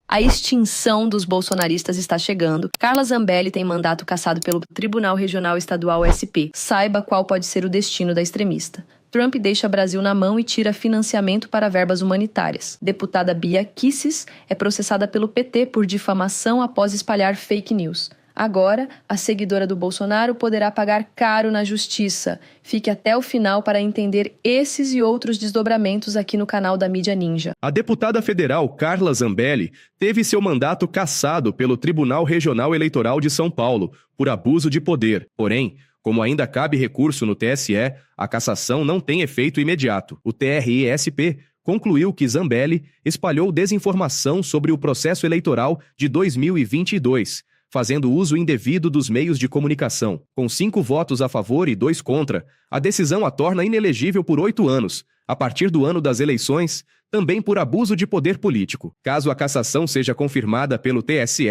A extinção dos bolsonaristas está chegando. Carla Zambelli tem mandato cassado pelo Tribunal Regional Estadual SP. Saiba qual pode ser o destino da extremista. Trump deixa Brasil na mão e tira financiamento para verbas humanitárias. Deputada Bia Kicis é processada pelo PT por difamação após espalhar fake news. Agora, a seguidora do Bolsonaro poderá pagar caro na justiça. Fique até o final para entender esses e outros desdobramentos aqui no canal da Mídia Ninja. A deputada federal Carla Zambelli teve seu mandato cassado pelo Tribunal Regional Eleitoral de São Paulo por abuso de poder. Porém, como ainda cabe recurso no TSE, a cassação não tem efeito imediato. O TRE-SP concluiu que Zambelli espalhou desinformação sobre o processo eleitoral de 2022, fazendo uso indevido dos meios de comunicação. Com 5 votos a favor e 2 contra, a decisão a torna inelegível por 8 anos, a partir do ano das eleições, também por abuso de poder político. Caso a cassação seja confirmada pelo TSE,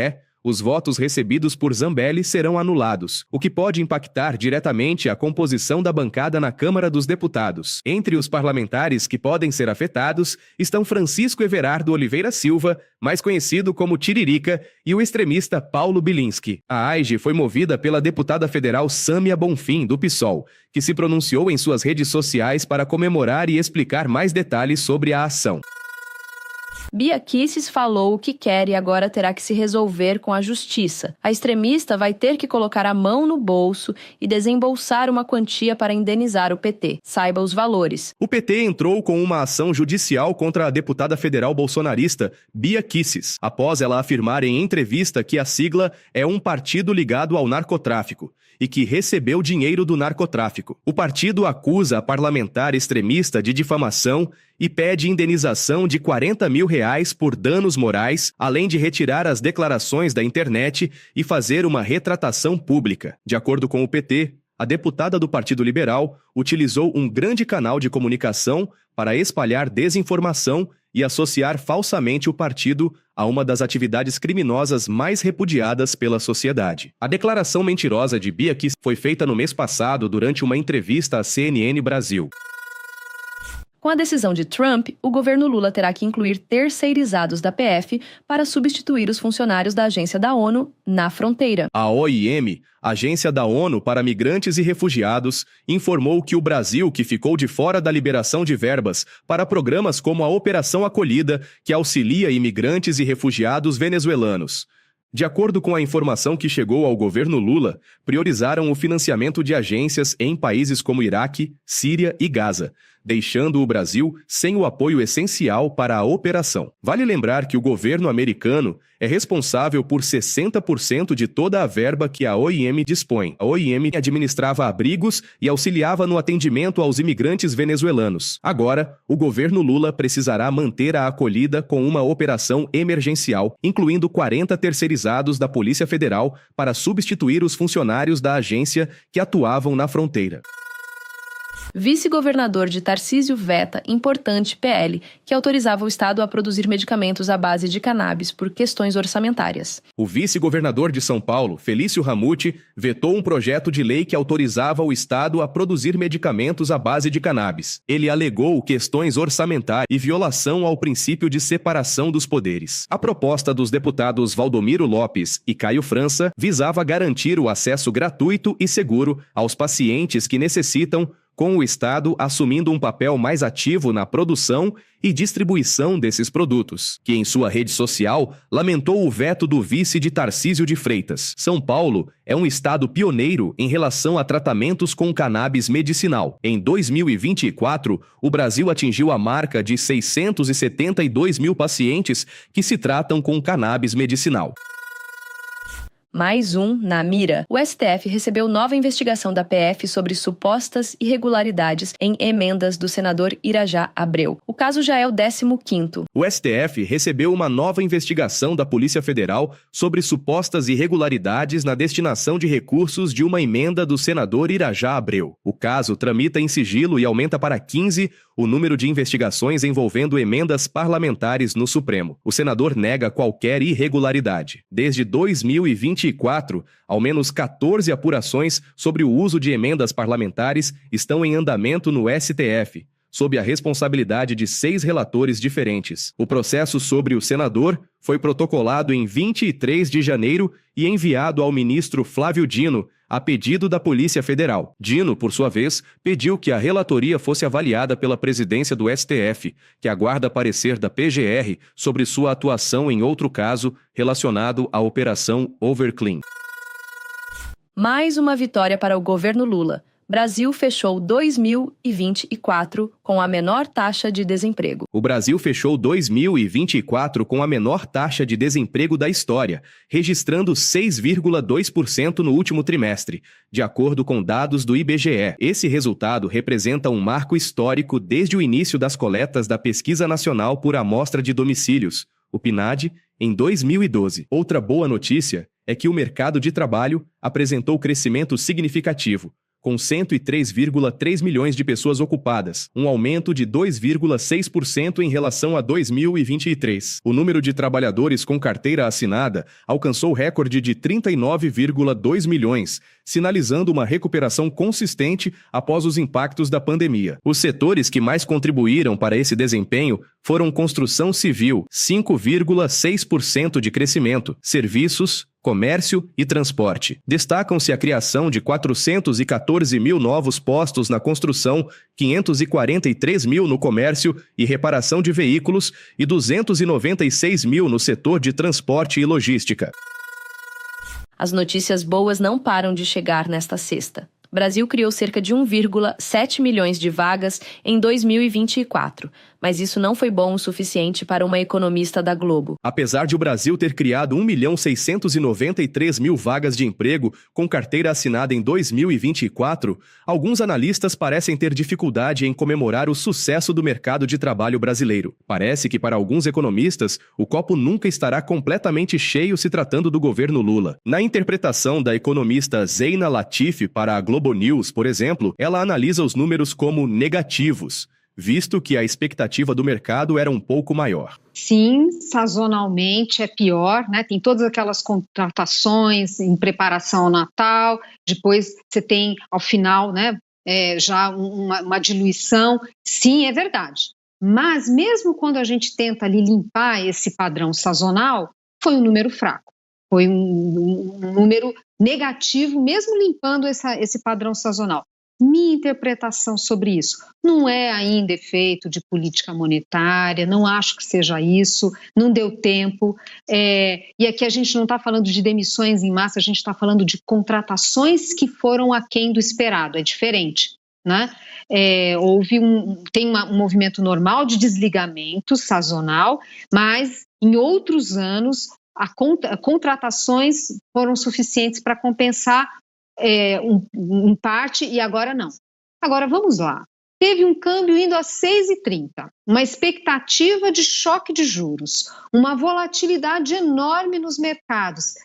os votos recebidos por Zambelli serão anulados, o que pode impactar diretamente a composição da bancada na Câmara dos Deputados. Entre os parlamentares que podem ser afetados estão Francisco Everardo Oliveira Silva, mais conhecido como Tiririca, e o extremista Paulo Bilinski. A AIGE foi movida pela deputada federal Sâmia Bonfim, do PSOL, que se pronunciou em suas redes sociais para comemorar e explicar mais detalhes sobre a ação. Bia Kicis falou o que quer e agora terá que se resolver com a justiça. A extremista vai ter que colocar a mão no bolso e desembolsar uma quantia para indenizar o PT. Saiba os valores. O PT entrou com uma ação judicial contra a deputada federal bolsonarista Bia Kicis, após ela afirmar em entrevista que a sigla é um partido ligado ao narcotráfico e que recebeu dinheiro do narcotráfico. O partido acusa a parlamentar extremista de difamação e pede indenização de R$40 mil por danos morais, além de retirar as declarações da internet e fazer uma retratação pública. De acordo com o PT, a deputada do Partido Liberal utilizou um grande canal de comunicação para espalhar desinformação e associar falsamente o partido a uma das atividades criminosas mais repudiadas pela sociedade. A declaração mentirosa de Bia Kicis foi feita no mês passado durante uma entrevista à CNN Brasil. Com a decisão de Trump, o governo Lula terá que incluir terceirizados da PF para substituir os funcionários da Agência da ONU na fronteira. A OIM, Agência da ONU para Migrantes e Refugiados, informou que o Brasil, que ficou de fora da liberação de verbas para programas como a Operação Acolhida, que auxilia imigrantes e refugiados venezuelanos. De acordo com a informação que chegou ao governo Lula, priorizaram o financiamento de agências em países como Iraque, Síria e Gaza, deixando o Brasil sem o apoio essencial para a operação. Vale lembrar que o governo americano é responsável por 60% de toda a verba que a OIM dispõe. A OIM administrava abrigos e auxiliava no atendimento aos imigrantes venezuelanos. Agora, o governo Lula precisará manter a acolhida com uma operação emergencial, incluindo 40 terceirizados da Polícia Federal para substituir os funcionários da agência que atuavam na fronteira. Vice-governador de Tarcísio veta importante PL, que autorizava o Estado a produzir medicamentos à base de cannabis por questões orçamentárias. O vice-governador de São Paulo, Felício Ramute, vetou um projeto de lei que autorizava o Estado a produzir medicamentos à base de cannabis. Ele alegou questões orçamentárias e violação ao princípio de separação dos poderes. A proposta dos deputados Valdomiro Lopes e Caio França visava garantir o acesso gratuito e seguro aos pacientes que necessitam, com o Estado assumindo um papel mais ativo na produção e distribuição desses produtos, que em sua rede social lamentou o veto do vice de Tarcísio de Freitas. São Paulo é um estado pioneiro em relação a tratamentos com cannabis medicinal. Em 2024, o Brasil atingiu a marca de 672 mil pacientes que se tratam com cannabis medicinal. Mais um na mira. O STF recebeu nova investigação da PF sobre supostas irregularidades em emendas do senador Irajá Abreu. O caso já é o 15º. O STF recebeu uma nova investigação da Polícia Federal sobre supostas irregularidades na destinação de recursos de uma emenda do senador Irajá Abreu. O caso tramita em sigilo e aumenta para 15 o número de investigações envolvendo emendas parlamentares no Supremo. O senador nega qualquer irregularidade. Desde 2024, ao menos 14 apurações sobre o uso de emendas parlamentares estão em andamento no STF, sob a responsabilidade de 6 relatores diferentes. O processo sobre o senador foi protocolado em 23 de janeiro e enviado ao ministro Flávio Dino, a pedido da Polícia Federal. Dino, por sua vez, pediu que a relatoria fosse avaliada pela presidência do STF, que aguarda parecer da PGR sobre sua atuação em outro caso relacionado à Operação Overclean. Mais uma vitória para o governo Lula. Brasil fechou 2024 com a menor taxa de desemprego. O Brasil fechou 2024 com a menor taxa de desemprego da história, registrando 6,2% no último trimestre, de acordo com dados do IBGE. Esse resultado representa um marco histórico desde o início das coletas da Pesquisa Nacional por Amostra de Domicílios, o PNAD, em 2012. Outra boa notícia é que o mercado de trabalho apresentou crescimento significativo, com 103,3 milhões de pessoas ocupadas, um aumento de 2,6% em relação a 2023. O número de trabalhadores com carteira assinada alcançou o recorde de 39,2 milhões, sinalizando uma recuperação consistente após os impactos da pandemia. Os setores que mais contribuíram para esse desempenho foram construção civil, 5,6% de crescimento, serviços, comércio e transporte. Destacam-se a criação de 414 mil novos postos na construção, 543 mil no comércio e reparação de veículos e 296 mil no setor de transporte e logística. As notícias boas não param de chegar nesta sexta. O Brasil criou cerca de 1,7 milhões de vagas em 2024, mas isso não foi bom o suficiente para uma economista da Globo. Apesar de o Brasil ter criado 1.693.000 vagas de emprego com carteira assinada em 2024, alguns analistas parecem ter dificuldade em comemorar o sucesso do mercado de trabalho brasileiro. Parece que para alguns economistas, o copo nunca estará completamente cheio se tratando do governo Lula. Na interpretação da economista Zeina Latifi para a Globo News, por exemplo, ela analisa os números como negativos, visto que a expectativa do mercado era um pouco maior. Sim, sazonalmente é pior, né? Tem todas aquelas contratações em preparação ao Natal, depois você tem, ao final, né, já uma diluição. Sim, é verdade. Mas mesmo quando a gente tenta ali limpar esse padrão sazonal, foi um número fraco. Foi um número negativo, mesmo limpando esse padrão sazonal. Minha interpretação sobre isso não é ainda efeito de política monetária, não acho que seja isso, não deu tempo. E aqui a gente não está falando de demissões em massa, a gente está falando de contratações que foram aquém do esperado, é diferente, né? Tem um movimento normal de desligamento sazonal, mas em outros anos contratações foram suficientes para compensar em parte, e agora não. Agora vamos lá. Teve um câmbio indo a 6,30, uma expectativa de choque de juros, uma volatilidade enorme nos mercados.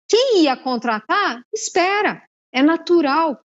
Quem ia contratar, espera. É natural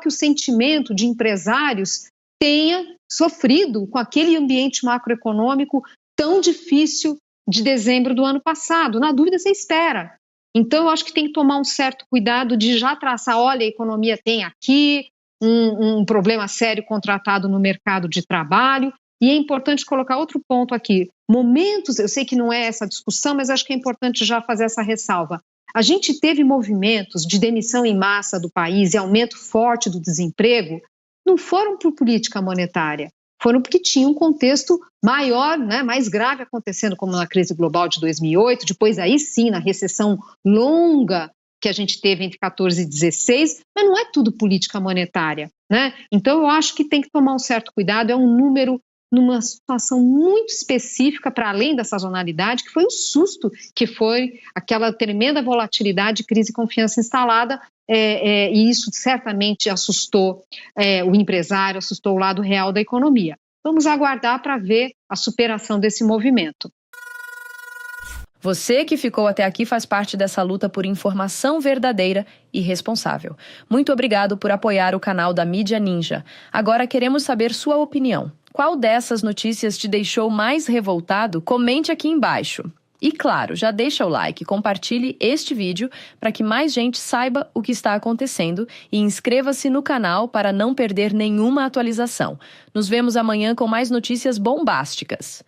que o sentimento de empresários tenha sofrido com aquele ambiente macroeconômico tão difícil de dezembro do ano passado. Na dúvida, você espera. Então, eu acho que tem que tomar um certo cuidado de já traçar, olha, a economia tem aqui um problema sério contratado no mercado de trabalho, e é importante colocar outro ponto aqui. Momentos, eu sei que não é essa discussão, mas acho que é importante já fazer essa ressalva. A gente teve movimentos de demissão em massa do país e aumento forte do desemprego, não foram por política monetária, foram porque tinha um contexto maior, né, mais grave acontecendo, como na crise global de 2008, depois aí sim, na recessão longa que a gente teve entre 14 e 16, mas não é tudo política monetária, né? Então eu acho que tem que tomar um certo cuidado, é um número numa situação muito específica, para além da sazonalidade, que foi o susto, que foi aquela tremenda volatilidade, crise de confiança instalada, e isso certamente assustou o empresário, assustou o lado real da economia. Vamos aguardar para ver a superação desse movimento. Você que ficou até aqui faz parte dessa luta por informação verdadeira e responsável. Muito obrigado por apoiar o canal da Mídia Ninja. Agora queremos saber sua opinião. Qual dessas notícias te deixou mais revoltado? Comente aqui embaixo. E claro, já deixa o like, compartilhe este vídeo para que mais gente saiba o que está acontecendo e inscreva-se no canal para não perder nenhuma atualização. Nos vemos amanhã com mais notícias bombásticas.